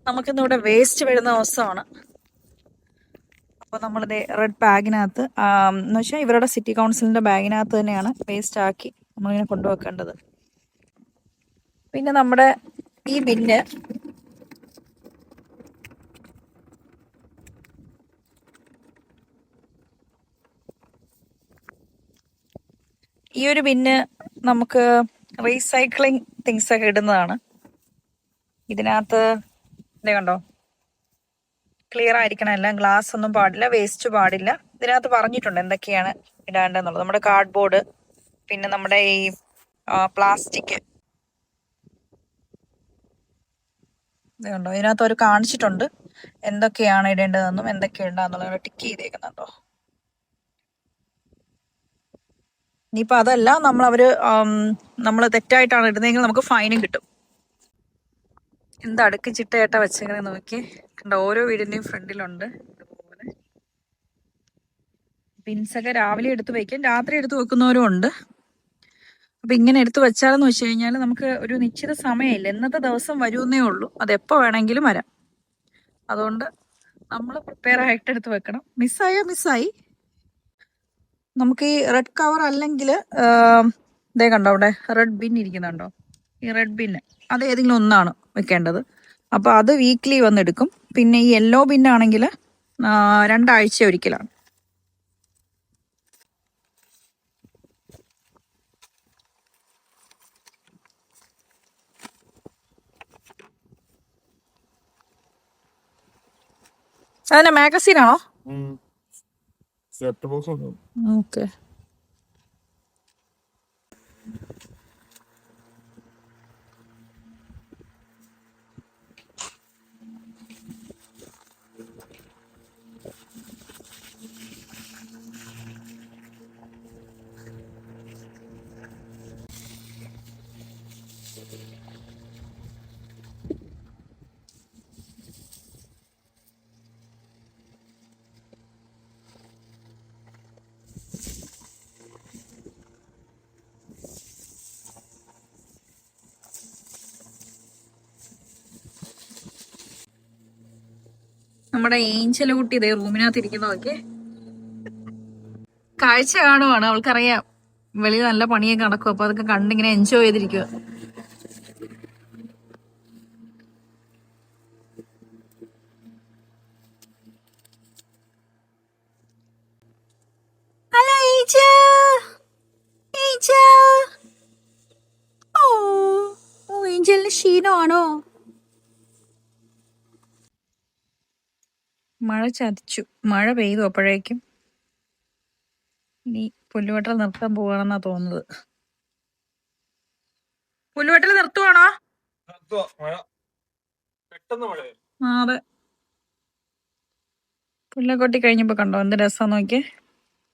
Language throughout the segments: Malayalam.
നമുക്കിന്നിവിടെ വേസ്റ്റ് വരുന്ന ദിവസമാണ്. അപ്പോൾ നമ്മളിത് റെഡ് ബാഗിനകത്ത് എന്ന് വെച്ചാൽ ഇവരുടെ സിറ്റി കൗൺസിലിൻ്റെ ബാഗിനകത്ത് തന്നെയാണ് വേസ്റ്റ് ആക്കി നമ്മളിങ്ങനെ കൊണ്ടുവെക്കേണ്ടത്. പിന്നെ നമ്മുടെ ഈ ബിന്ന് നമുക്ക് റീസൈക്ലിംഗ് തിങ്സ് ഒക്കെ ഇടുന്നതാണ്. ഇതിനകത്ത് ഇതേ കണ്ടോ, ക്ലിയർ ആയിരിക്കണം, എല്ലാം ഗ്ലാസ് ഒന്നും പാടില്ല, വേസ്റ്റ് പാടില്ല. ഇതിനകത്ത് പറഞ്ഞിട്ടുണ്ട് എന്തൊക്കെയാണ് ഇടാണ്ടെന്നുള്ളത്. നമ്മുടെ കാർഡ്ബോർഡ്, പിന്നെ നമ്മുടെ ഈ പ്ലാസ്റ്റിക്, ഇത് കണ്ടോ, ഇതിനകത്ത് അവർ കാണിച്ചിട്ടുണ്ട് എന്തൊക്കെയാണ് ഇടേണ്ടതെന്നും എന്തൊക്കെയാണ് ഇടാന്നുള്ളത് ടിക്ക് ചെയ്തേക്കുന്നുണ്ടോ. ഇനിയിപ്പോൾ അതല്ല നമ്മൾ തെറ്റായിട്ടാണ് ഇടുന്നതെങ്കിൽ നമുക്ക് ഫൈനും കിട്ടും. എന്താ അടുക്കി ചിട്ടയായിട്ടാ വെച്ചേക്കണേ നോക്കി കണ്ടോ, ഓരോ വീടിന്റെയും ഫ്രണ്ടിലുണ്ട് ഇതുപോലെ പിൻസൊക്കെ. രാവിലെ എടുത്ത് വയ്ക്കും, രാത്രി എടുത്ത് വെക്കുന്നവരും ഉണ്ട്. അപ്പൊ ഇങ്ങനെ എടുത്ത് വെച്ചാലെന്ന് വെച്ച് കഴിഞ്ഞാൽ നമുക്ക് ഒരു നിശ്ചിത സമയമില്ല, എന്നത്തെ ദിവസം വരുമെന്നേ ഉള്ളൂ, അതെപ്പോ വേണമെങ്കിലും വരാം. അതുകൊണ്ട് നമ്മൾ പ്രിപ്പയർ ആയിട്ട് എടുത്ത് വെക്കണം. മിസ്സായി. നമുക്ക് ഈ റെഡ് കവർ അല്ലെങ്കിൽ ഇതേ കണ്ടോ, അവിടെ റെഡ് ബിൻ ഇരിക്കുന്നുണ്ടോ, ഈ റെഡ് ബിന്ന് അത് ഏതെങ്കിലും ഒന്നാണ് വെക്കേണ്ടത്. അപ്പോൾ അത് വീക്ക്ലി വന്നെടുക്കും. പിന്നെ ഈ യെല്ലോ ബിന്നാണെങ്കിൽ 2 ആഴ്ച ഒരിക്കലാണ്. അതിന്റെ മാഗസീൻ ആണോ? ഓക്കെ. നമ്മുടെ ഏഞ്ചൽ കുട്ടി ഇതേ റൂമിനകത്ത് ഇരിക്കുന്നതൊക്കെ കാഴ്ച കാണുവാണ്. അവൾക്കറിയാം വെളിയിൽ നല്ല പണിയൊക്കെ നടക്കും, അപ്പൊ അതൊക്കെ കണ്ടിങ്ങനെ എൻജോയ് ചെയ്തിരിക്കുക. ഹലോ ഏഞ്ചലിന് ക്ഷീണമാണോ? മഴ ചതിച്ചു, മഴ പെയ്തു. അപ്പോഴേക്കും ഇനി പുല്ലുവെട്ടൽ നിർത്താൻ പോവാണെന്നാ തോന്നുന്നത്. പുല്ലുവെട്ടൽ നിർത്തുവാണോ? അതെ, പുല്ലൊക്കെ കൊട്ടി കഴിഞ്ഞപ്പോ കണ്ടോ എന്ത് രസം നോക്കിയേ.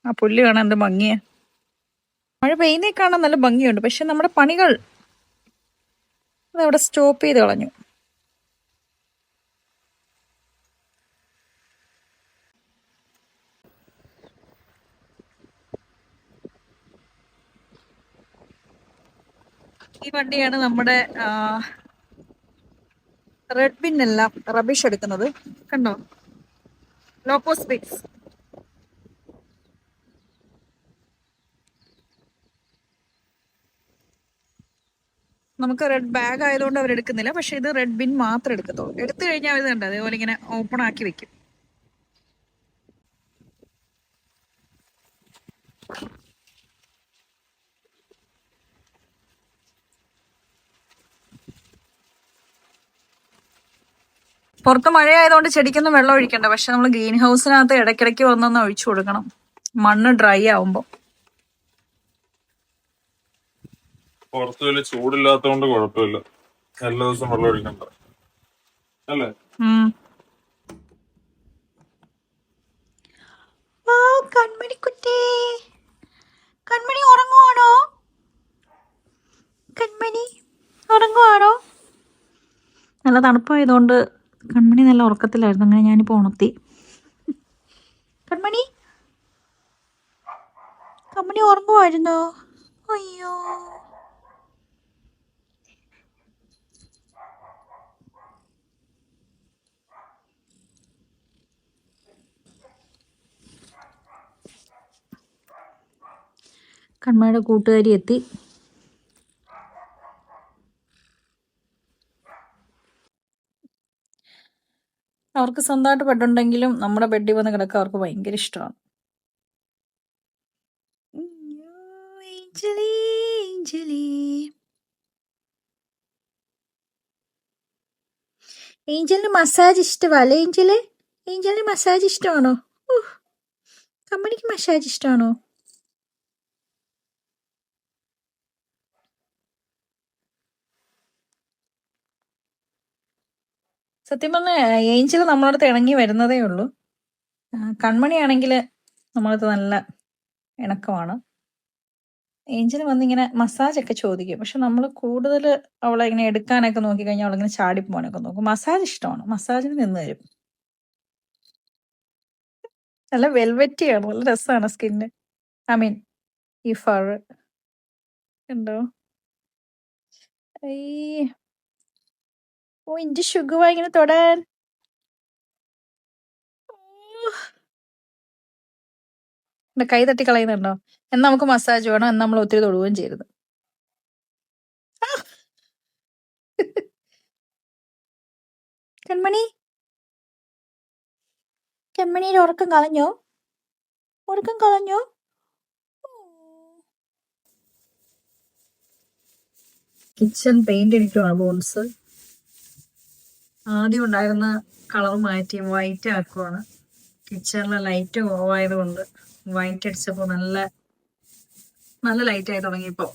ആ പുല്ല് കാണാൻ എന്ത് ഭംഗിയാ. മഴ പെയ്യുന്നേ കാണാൻ നല്ല ഭംഗിയുണ്ട്, പക്ഷെ നമ്മുടെ പണികൾ അതവിടെ സ്റ്റോപ്പ് ചെയ്ത് കളഞ്ഞു. ഈ വണ്ടിയാണ് നമ്മുടെ റെഡ് ബിന്നെല്ലാം റബിഷ് എടുക്കുന്നത്. കണ്ടോ, ലോക്കോ സ്പേസ്. നമുക്ക് റെഡ് ബാഗ് ആയതുകൊണ്ട് അവർ എടുക്കുന്നില്ല, പക്ഷെ ഇത് റെഡ് ബിൻ മാത്രം എടുക്കത്തുള്ളൂ. എടുത്തു കഴിഞ്ഞാൽ ഇത് കണ്ടോ അതേപോലെ ഇങ്ങനെ ഓപ്പൺ ആക്കി വെക്കും. പുറത്ത് മഴയായതുകൊണ്ട് ചെടിക്കൊന്നും വെള്ളം ഒഴിക്കണ്ട, പക്ഷെ നമ്മൾ ഗ്രീൻ ഹൗസിനകത്ത് ഇടയ്ക്കിടയ്ക്ക് വന്നൊന്ന് ഒഴിച്ചു കൊടുക്കണം, മണ്ണ് ഡ്രൈ ആവുമ്പോ. പുറത്ത് വലിയ ചൂടില്ലാത്തതുകൊണ്ട് കുഴപ്പമില്ല, എല്ലാ ദിവസവും വെള്ളം ഒഴിക്കണ്ട അല്ലേ? കൺമണിക്കുട്ടി, കൺമണി ഉറങ്ങുവാണോ? കൺമണി ഉറങ്ങുവാണോ? നല്ല തണുപ്പായതുകൊണ്ട് കൺമണി നല്ല ഉറക്കത്തിലായിരുന്നു. അങ്ങനെ ഞാനിപ്പോൾ ഉണർത്തി. കൺമണി ഉറങ്ങുമായിരുന്നോ? അയ്യോ, കൺമണിയുടെ കൂട്ടുകാരി എത്തി. അവർക്ക് സ്വന്തമായിട്ട് ബെഡുണ്ടെങ്കിലും നമ്മുടെ ബെഡിൽ വന്ന് കിടക്കാൻ അവർക്ക് ഭയങ്കര ഇഷ്ടമാണ്. ഏഞ്ചലിന് മസാജ് ഇഷ്ടമല്ലേ? ഏഞ്ചലിന് മസാജ് ഇഷ്ടമാണോ? കമ്പനിക്ക് മസാജ് ഇഷ്ടമാണോ? സത്യം പറഞ്ഞാൽ ഏഞ്ചൽ നമ്മളടുത്ത് ഇണങ്ങി വരുന്നതേ ഉള്ളൂ. കൺമണിയാണെങ്കിൽ നമ്മളടുത്ത് നല്ല ഇണക്കമാണ്. ഏഞ്ചൽ വന്നിങ്ങനെ മസാജൊക്കെ ചോദിക്കും. പക്ഷെ നമ്മൾ കൂടുതൽ അവളെ ഇങ്ങനെ എടുക്കാനൊക്കെ നോക്കിക്കഴിഞ്ഞാൽ അവളിങ്ങനെ ചാടിപ്പോവാനൊക്കെ നോക്കും. മസാജ് ഇഷ്ടമാണ്. മസാജിന് നിന്ന് തരും. നല്ല വെൽവെറ്റിയാണ്. നല്ല രസമാണ് സ്കിന്ന്. ഐ മീൻ ഈ ഫർ ഉണ്ടോ. ഓ ഇന്റെ ഷുഗർ ഇങ്ങനെ തൊടാൻ. എന്റെ കൈ തട്ടി കളയുന്നുണ്ടോ? എന്നാ നമുക്ക് മസാജ് വേണം. എന്നാ നമ്മൾ ഒത്തിരി തൊടുകയും ചെയ്യരുത്. കൺമണി, കൺമണിയുടെ ഉറക്കം കളഞ്ഞോ? കിച്ചൺ പെയിന്റ് അടിക്കുവാണ് ബോൺസ്. ആദ്യം ഉണ്ടായിരുന്ന കളർ മാറ്റി വൈറ്റ് ആക്കുവാണ്. കിച്ചണിലെ ലൈറ്റ് കുറവായതുകൊണ്ട് വൈറ്റ് അടിച്ചപ്പോൾ നല്ല ലൈറ്റ് ആയി തുടങ്ങിയപ്പോ.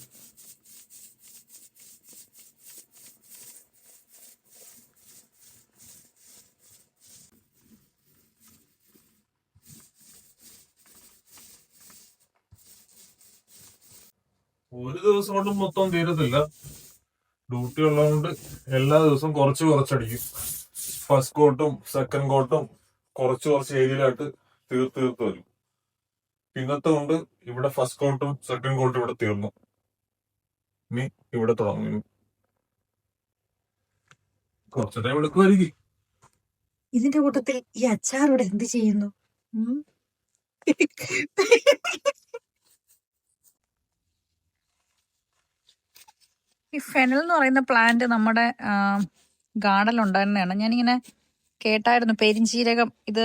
ഒരു ദിവസം കൊണ്ട് മൊത്തം തീരത്തില്ല. ഡ്യൂട്ടി ഉള്ളതുകൊണ്ട് എല്ലാ ദിവസവും കുറച്ചടിക്കും. ഫസ്റ്റ് കോട്ടും സെക്കൻഡ് കോട്ടും കുറച്ച് ഏരിയയിലായിട്ട് തീർത്ത് വരും. ഇന്നത്തെ കൊണ്ട് ഇവിടെ ഫസ്റ്റ് കോട്ടും സെക്കൻഡ് കോട്ടും ഇവിടെ തീർന്നു. ഇനി ഇവിടെ തുടങ്ങും. കുറച്ച് ടൈം എടുക്കുമായിരിക്കും. ഇതിന്റെ കൂട്ടത്തിൽ ഈ അച്ചാർ ഇവിടെ എന്ത് ചെയ്യുന്നു? ഈ ഫെനൽ എന്ന് പറയുന്ന പ്ലാന്റ് നമ്മുടെ ഗാർഡനിൽ ഉണ്ടായിരുന്നതാണ്. ഞാനിങ്ങനെ കേട്ടായിരുന്നു പെരിഞ്ജീരകം ഇത്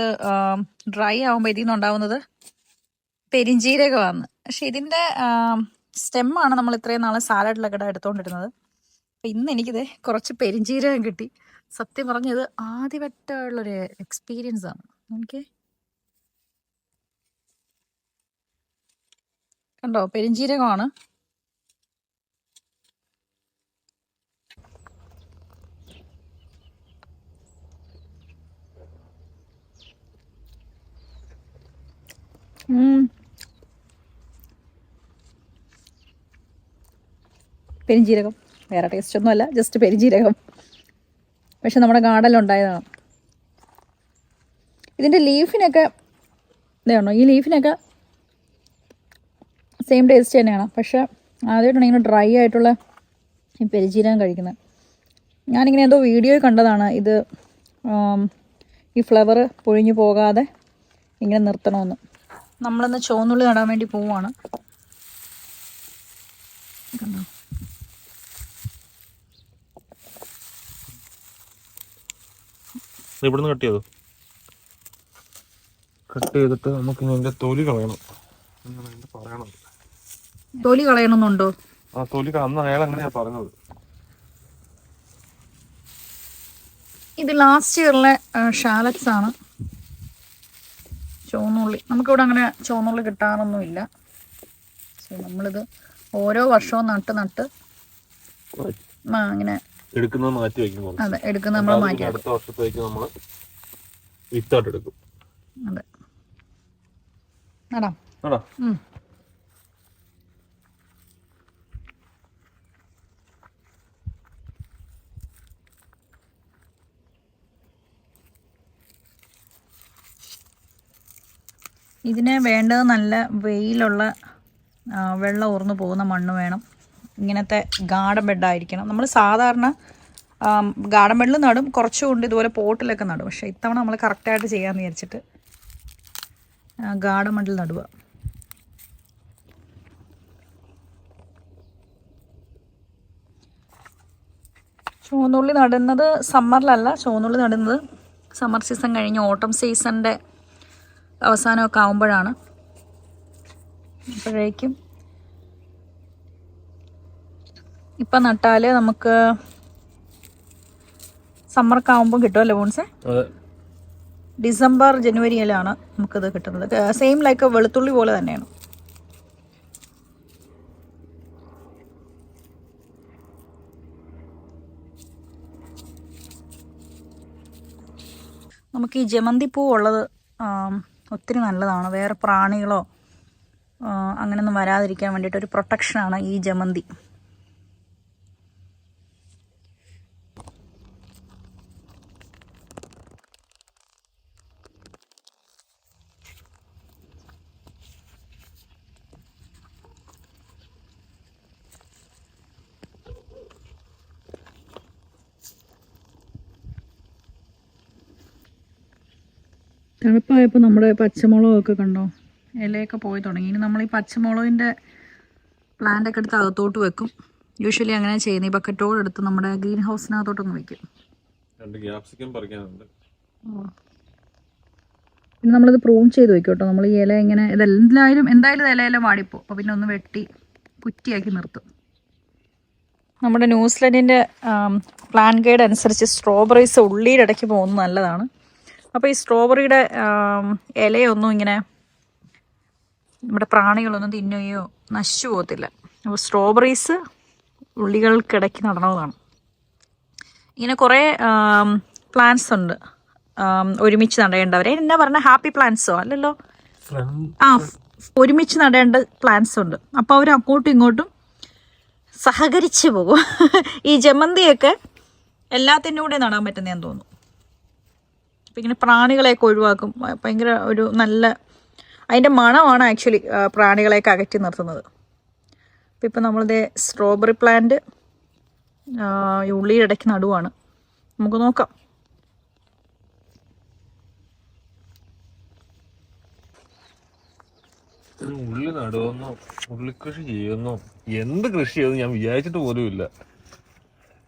ഡ്രൈ ആവുമ്പോൾ ഇതിൽ നിന്നുണ്ടാവുന്നത് പെരിഞ്ജീരകമാണ്. പക്ഷെ ഇതിന്റെ സ്റ്റെമ്മാണ് നമ്മൾ ഇത്രയും നാളെ സാലഡിലൊക്കെ എടുത്തോണ്ടിരുന്നത്. അപ്പൊ ഇന്ന് എനിക്കിത് കുറച്ച് പെരിഞ്ജീരകം കിട്ടി. സത്യം പറഞ്ഞത് ആദ്യമായിട്ടുള്ളൊരു എക്സ്പീരിയൻസ് ആണ്. ഓക്കെ, കണ്ടോ, പെരിഞ്ജീരകമാണ്. പെരിഞ്ജീരകം, വേറെ ടേസ്റ്റ് ഒന്നുമല്ല, ജസ്റ്റ് പെരിഞ്ജീരകം. പക്ഷെ നമ്മുടെ ഗാർഡനിലുണ്ടായതാണ്. ഇതിൻ്റെ ലീഫിനൊക്കെ ഇതാണോ, ഈ ലീഫിനൊക്കെ സെയിം ടേസ്റ്റ് തന്നെയാണ്. പക്ഷെ ആദ്യമായിട്ടാണ് ഇങ്ങനെ ഡ്രൈ ആയിട്ടുള്ള ഈ പെരിഞ്ജീരകം കഴിക്കുന്നത്. ഞാനിങ്ങനെ എന്തോ വീഡിയോയിൽ കണ്ടതാണ് ഇത് ഈ ഫ്ലവർ പൊഴിഞ്ഞു പോകാതെ ഇങ്ങനെ നിർത്തണമെന്ന്. നമ്മളിന്ന് ചുവന്നുള്ളി നടാൻ വേണ്ടി പോവുകയാണ്. കണ്ടോ, ഇവിടുന്ന് കട്ട് ചെയ്തിട്ട് നമുക്ക് ഇതിന്റെ തൊലി കളയണം. തൊലി കളയണമെന്നുണ്ടോ? ആ തൊലി അന്ന് അയാൾ അങ്ങനെയാ പറഞ്ഞത്. ഇത് ലാസ്റ്റ് ഇയറിലെ ഷാലറ്റ്സ് ആണ്. ചുവന്നുള്ളി നമുക്കിവിടെ അങ്ങനെ ചുവന്നുള്ളി കിട്ടാറൊന്നുമില്ല. നമ്മളിത് ഓരോ വർഷവും നട്ട് അങ്ങനെ എടുക്കുന്നത് മാറ്റി വെക്കും. അതെ, എടുക്കുന്നത് നമ്മൾ മാറ്റി അടുത്ത വർഷത്തേക്ക് നമ്മൾ വിത്തായിട്ട് എടുക്കും. അതെ, നടാം. ഇതിന് വേണ്ടത് നല്ല വെയിലുള്ള വെള്ളം ഊർന്നു പോകുന്ന മണ്ണ് വേണം. ഇങ്ങനത്തെ ഗാർഡൻ ബെഡായിരിക്കണം. നമ്മൾ സാധാരണ ഗാർഡൻ ബെഡിൽ നടും, കുറച്ചുകൊണ്ട് ഇതുപോലെ പോട്ടിലൊക്കെ നടും. പക്ഷേ ഇത്തവണ നമ്മൾ കറക്റ്റായിട്ട് ചെയ്യാമെന്ന് വിചാരിച്ചിട്ട് ഗാർഡൻ ബെഡിൽ നടുക. ചുവന്നുള്ളി നടുന്നത് സമ്മറിലല്ല, ചുവന്നുള്ളി നടുന്നത് സമ്മർ സീസൺ കഴിഞ്ഞ് ഓട്ടം സീസണിൻ്റെ അവസാനമൊക്കെ ആകുമ്പോഴാണ്. അപ്പോഴേക്കും ഇപ്പം നട്ടാൽ നമുക്ക് സമ്മറൊക്കെ ആകുമ്പോൾ കിട്ടുമല്ലോ ബോൺസേ. ഡിസംബർ ജനുവരിയിലാണ് നമുക്കിത് കിട്ടുന്നത്. സെയിം ലൈക്ക് വെളുത്തുള്ളി പോലെ തന്നെയാണ്. നമുക്ക് ഈ ജമന്തി പൂ ഉള്ളത് ഒത്തിരി നല്ലതാണ്. വേറെ പ്രാണികളോ അങ്ങനെയൊന്നും വരാതിരിക്കാൻ വേണ്ടിയിട്ട് ഒരു പ്രൊട്ടക്ഷനാണ് ഈ ജമന്തി. തണുപ്പായപ്പോൾ നമ്മുടെ പച്ചമുളകൊക്കെ കണ്ടോ, ഇലയൊക്കെ പോയി തുടങ്ങി. ഇനി നമ്മൾ ഈ പച്ചമുളകിൻ്റെ പ്ലാന്റൊക്കെ എടുത്ത് അകത്തോട്ട് വെക്കും. യൂഷ്വലി അങ്ങനെ ചെയ്യുന്നത്. ഈ ബക്കറ്റോട് എടുത്ത് നമ്മുടെ ഗ്രീൻ ഹൗസിനകത്തോട്ടൊന്ന് വെക്കും. പിന്നെ നമ്മളിത് പ്രൂൺ ചെയ്ത് വെക്കും കേട്ടോ. നമ്മൾ ഈ ഇല ഇങ്ങനെ എന്തായാലും ഇലയെല്ലാം വാടിപ്പോ. അപ്പോൾ പിന്നെ ഒന്ന് വെട്ടി കുറ്റിയാക്കി നിർത്തും. നമ്മുടെ ന്യൂസിലൻഡിൻ്റെ പ്ലാൻ ഗൈഡ് അനുസരിച്ച് സ്ട്രോബെറീസ് ഉള്ളിയുടെ ഇടയ്ക്ക് പോകുന്നത് നല്ലതാണ്. അപ്പോൾ ഈ സ്ട്രോബെറിയുടെ ഇലയൊന്നും ഇങ്ങനെ നമ്മുടെ പ്രാണികളൊന്നും തിന്നുകയോ നശിച്ചു പോകത്തില്ല. അപ്പോൾ സ്ട്രോബെറീസ് ഉള്ളികൾക്കിടയ്ക്ക് നടണമെന്നാണ്. ഇങ്ങനെ കുറേ പ്ലാന്റ്സ് ഉണ്ട് ഒരുമിച്ച് നടേണ്ടവർ. എന്നാ പറഞ്ഞ ഹാപ്പി പ്ലാന്റ്സോ അല്ലല്ലോ, ഒരുമിച്ച് നടേണ്ട പ്ലാന്റ്സ് ഉണ്ട്. അപ്പോൾ അവർ അങ്ങോട്ടും ഇങ്ങോട്ടും സഹകരിച്ച് പോകും. ഈ ജമന്തിയൊക്കെ എല്ലാത്തിൻ്റെ കൂടെ നടാൻ പറ്റുന്നതെന്ന് തോന്നുന്നു. അപ്പം ഇങ്ങനെ പ്രാണികളെയൊക്കെ ഒഴിവാക്കും. ഭയങ്കര ഒരു നല്ല അതിൻ്റെ മണമാണ് ആക്ച്വലി പ്രാണികളെയൊക്കെ അകറ്റി നിർത്തുന്നത്. അപ്പം ഇപ്പം നമ്മളിത് സ്ട്രോബെറി പ്ലാന്റ് ഉള്ളിയുടെ ഇടയ്ക്ക് നടുവാണ്. നമുക്ക് നോക്കാം. ഉള്ളി നടുവെന്നോ ഉള്ളി കൃഷി ചെയ്യുന്നോ എന്ത് കൃഷി ചെയ്യുന്നു ഞാൻ വിചാരിച്ചിട്ട് പോലും ഇല്ല.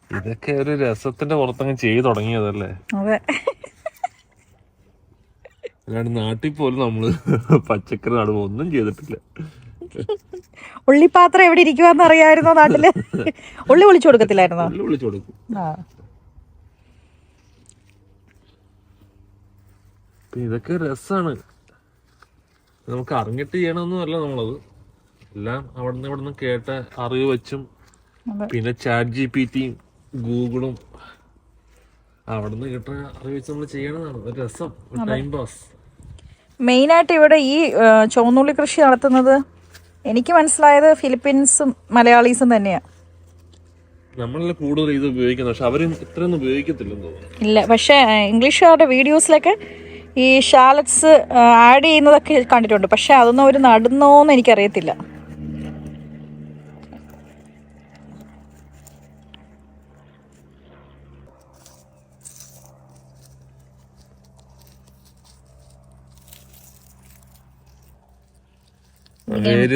ഇതൊക്കെ ഒരു രസത്തിന്റെ പുറത്തങ്ങ് ചെയ്തു തുടങ്ങിയതല്ലേ. അതെ, അല്ലാണ്ട് നാട്ടിൽ പോലും നമ്മള് പച്ചക്കറി നടുവോ ഒന്നും ചെയ്തിട്ടില്ല. ഉള്ളിപ്പാത്രം എവിടെ ഇരിക്കുവാന്ന് അറിയാമായിരുന്നോ നാട്ടില്? ഉള്ളി വിളിച്ചു കൊടുക്കത്തില്ലായിരുന്നോ? ഉള്ളി വിളിച്ചു കൊടുക്കും. ഇതൊക്കെ രസാണ്. നമുക്ക് അറിഞ്ഞിട്ട് ചെയ്യണമെന്നും അല്ല നമ്മളത്. എല്ലാം അവിടുന്ന് ഇവിടുന്ന് കേട്ട അറിവ് വെച്ചും പിന്നെ ചാറ്റ് ജിപിടിയും ഗൂഗിളും അവിടുന്ന് കിട്ടുന്ന അറിവ് വെച്ച് നമ്മൾ ചെയ്യണതാണ്. ഒരു രസം, ഒരു ടൈം പാസ്. മെയിനായിട്ട് ഇവിടെ ഈ ചുവന്നുള്ളി കൃഷി നടത്തുന്നത് എനിക്ക് മനസ്സിലായത് ഫിലിപ്പീൻസും മലയാളീസും തന്നെയാണ്. നമ്മളെല്ലാം കൂടുതൽ ഇത് ഉപയോഗിക്കുന്നത്, പക്ഷെ അവരും ഇത്രയൊന്നും ഉപയോഗിക്കത്തില്ലെന്ന് തോന്നുന്നു. ഇല്ല, പക്ഷേ ഇംഗ്ലീഷുകാരുടെ വീഡിയോസിലൊക്കെ ഈ ഷാലറ്റ്സ് ആഡ് ചെയ്യുന്നതൊക്കെ കണ്ടിട്ടുണ്ട്. പക്ഷെ അതൊന്നും അവർ നടുന്നോന്ന് എനിക്കറിയത്തില്ല.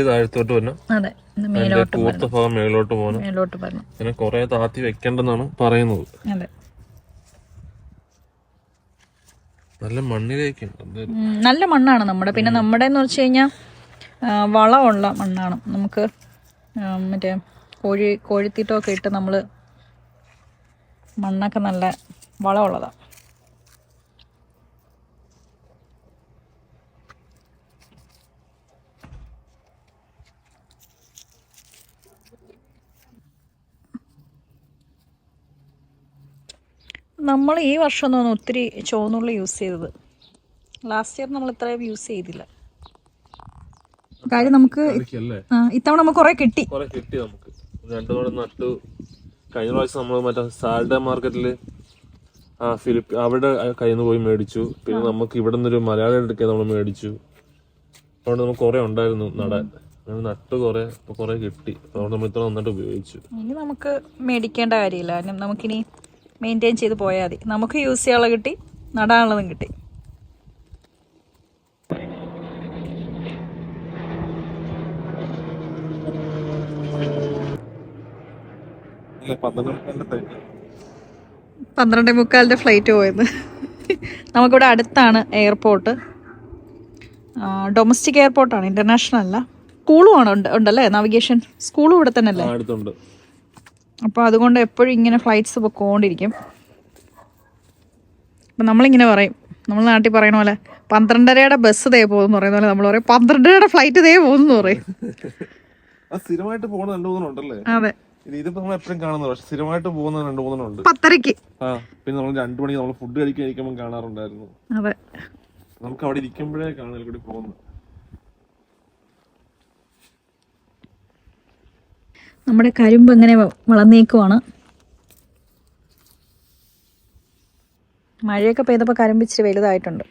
താഴത്തോട്ട് വരണം. അതെ, കൂർത്ത ഭാഗം മേലോട്ട് പോകണം. പിന്നെ കൊറേ താത്തി വെക്കണ്ടെന്നാണ് പറയുന്നത്. അതെ, നല്ല മണ്ണിലേക്ക് നല്ല മണ്ണാണ് നമ്മുടെ. പിന്നെ നമ്മുടെ എന്ന് വെച്ച് കഴിഞ്ഞാൽ വളമുള്ള മണ്ണാണ്. നമുക്ക് മറ്റേ കോഴിത്തീറ്റമൊക്കെ ഇട്ട് നമ്മൾ മണ്ണൊക്കെ നല്ല വളമുള്ളതാണ്. നമ്മൾ ഈ വർഷം ഒന്നും ഒത്തിരി ചുവന്നുള്ളി യൂസ് ചെയ്തത്. ലാസ്റ്റ് ഇയർ നമ്മൾ ഇത്രയും യൂസ് ചെയ്തില്ല. കാര്യം നമുക്ക് ഇത്തവണ നമുക്ക് കുറെ കിട്ടി. നമുക്ക് രണ്ടു നട്ടു. കഴിഞ്ഞ പ്രാവശ്യം നമ്മൾ മറ്റേ സാൽഡ മാർക്കറ്റില് അവിടെ കയ്യിൽ നിന്ന് പോയി മേടിച്ചു. പിന്നെ നമുക്ക് ഇവിടെ നിന്നൊരു മലയാളം എടുക്കാൻ നമ്മൾ മേടിച്ചു. അതുകൊണ്ട് നമുക്ക് കുറെ ഉണ്ടായിരുന്നു നടാൻ. നട്ട് കുറെ കിട്ടി. അതുകൊണ്ട് നമ്മൾ ഇത്ര നന്നായിട്ട് ഉപയോഗിച്ചു. ഇനി നമുക്ക് മേടിക്കേണ്ട കാര്യമില്ല. നമുക്കിനി മെയിൻറ്റെയിൻ ചെയ്ത് പോയാൽ മതി. നമുക്ക് യൂസ് ചെയ്യാനുള്ളത് കിട്ടി, നടാനുള്ളതും കിട്ടി. 12:45 ഫ്ലൈറ്റ് പോയത്. നമുക്കിവിടെ അടുത്താണ് എയർപോർട്ട്. ഡൊമസ്റ്റിക് എയർപോർട്ടാണ്, ഇന്റർനാഷണൽ അല്ല. സ്കൂളും ആണ് ഉണ്ടല്ലേ, നാവിഗേഷൻ സ്കൂളും ഇവിടെ തന്നെ അല്ലേ? അടുത്തുണ്ട്. അപ്പോൾ അതുകൊണ്ട് എപ്പോഴും ഇങ്ങനെ ഫ്ലൈറ്റ്സ് പൊക്കോണ്ടിരിക്കും. അപ്പം നമ്മളിങ്ങനെ പറയും, നമ്മൾ നാട്ടിൽ പറയണ പോലെ 12:30 ബസ് ദേ പോകുന്നു പറയുന്ന പോലെ നമ്മൾ പറയും 12:30 ഫ്ലൈറ്റ് ദേ പോകുന്നു പറയും. സ്ഥിരമായിട്ട് പോകുന്ന 2-3 ഉണ്ടല്ലേ? അതെ, ഇതിപ്പോ നമ്മൾ എപ്പോഴും കാണുന്നത്, പക്ഷെ സ്ഥിരമായിട്ട് പോകുന്ന 2-3 ഉണ്ട്. 10:30. പിന്നെ നമ്മൾ 2 മണിക്ക് നമ്മൾ ഫുഡ് കഴിക്കുമ്പോൾ കാണാറുണ്ടായിരുന്നു. അതെ, നമുക്ക് അവിടെ ഇരിക്കുമ്പോഴേ കാണാൻ കൂടി പോകുന്നു. നമ്മുടെ കരിമ്പ് ഇങ്ങനെ വളർന്നേക്കുവാണ്. മഴയൊക്കെ പെയ്തപ്പോൾ കരിമ്പ് ഇച്ചിരി വലുതായിട്ടുണ്ട്.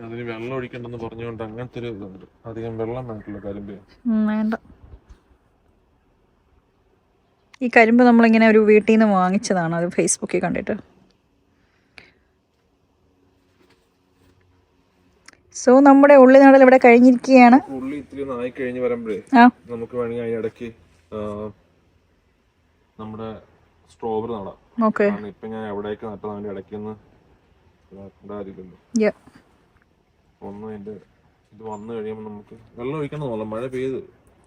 അതിന് വെള്ളം ഒഴിക്കണ്ടെന്ന് പറഞ്ഞുകൊണ്ട് അങ്ങനത്തെ ഒരു ഇതുണ്ട്. അധികം വെള്ളം വേണ്ടല്ലോ കരിമ്പ്. വേണ്ട. ഈ കരിമ്പ് നമ്മളിങ്ങനെ ഒരു വീട്ടിൽ നിന്ന് വാങ്ങിച്ചതാണ്, അത് ഫേസ്ബുക്കിൽ കണ്ടിട്ട്. സോ നമ്മുടെ ഉള്ളി നടൽ ഇവിടെ കഴിഞ്ഞിരിക്കുകയാണ്. ഉള്ളി ഇത്തിരി ഒന്ന് ആയി കഴിഞ്ഞ് വരുമ്പോഴേ നമുക്ക് വേണമെങ്കിൽ അതിനിടയ്ക്ക് നമ്മുടെ സ്ട്രോബെറി നടാം. ഓക്കെ, ഇപ്പൊ ഞാൻ എവിടേക്ക് നട്ടത് അതിന്റെ ഇടയ്ക്കൊന്ന് ഒന്ന് അതിന്റെ ഇത് വന്നു കഴിയുമ്പോൾ നമുക്ക് വെള്ളം ഒഴിക്കണം തോന്നുന്നു. മഴ പെയ്ത്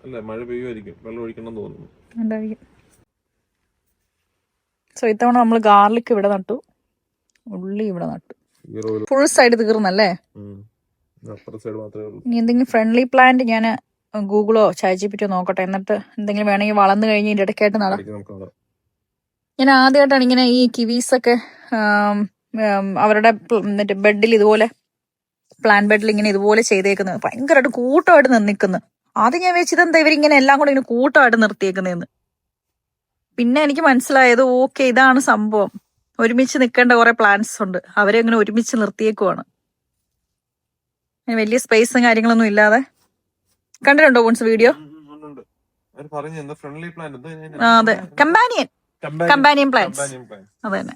അല്ലേ, മഴ പെയ്യുമായിരിക്കും, വെള്ളം ഒഴിക്കണം തോന്നുന്നു. സോ ഇത്തവണ നമ്മൾ ഗാർലിക് ഇവിടെ നട്ടു, ഉള്ളി ഇവിടെ നട്ടു. ഫുൾ സൈഡ് തീർന്നല്ലേ? ഇനി എന്തെങ്കിലും ഫ്രണ്ട്ലി പ്ലാന്റ് ഞാൻ ഗൂഗിളോ ചാറ്റ്ജിപിറ്റിയോ നോക്കട്ടെ, എന്നിട്ട് എന്തെങ്കിലും വേണമെങ്കിൽ വളർന്നു കഴിഞ്ഞ് ഇതിന്റെ ഇടയ്ക്കായിട്ട് നടാം. ഞാൻ ആദ്യമായിട്ടാണ് ഇങ്ങനെ ഈ കിവീസൊക്കെ അവരുടെ മറ്റേ ബെഡിൽ ഇതുപോലെ പ്ലാൻ ബെഡിൽ ഇങ്ങനെ ഇതുപോലെ ചെയ്തേക്കുന്നത്. ഭയങ്കരമായിട്ട് കൂട്ടമായിട്ട് നിൽക്കുന്നു. ആദ്യം ഞാൻ വെച്ചത് എന്താ ഇവരിങ്ങനെ എല്ലാം കൂടെ ഇങ്ങനെ കൂട്ടമായിട്ട് നിർത്തിയേക്കുന്നതെന്ന്. പിന്നെ എനിക്ക് മനസ്സിലായത് ഓക്കെ ഇതാണ് സംഭവം, ഒരുമിച്ച് നിൽക്കേണ്ട കുറെ പ്ലാന്റ്സ് ഉണ്ട്, അവരെ ഇങ്ങനെ ഒരുമിച്ച് നിർത്തിയേക്കുവാണ്. വലിയ സ്പേസും കാര്യങ്ങളൊന്നും ഇല്ലാതെ. കണ്ടിട്ടുണ്ടോ ബോൺസ് വീഡിയോ? അതെ, കമ്പാനിയൻ പ്ലാന്റ്സ്. അത് തന്നെ.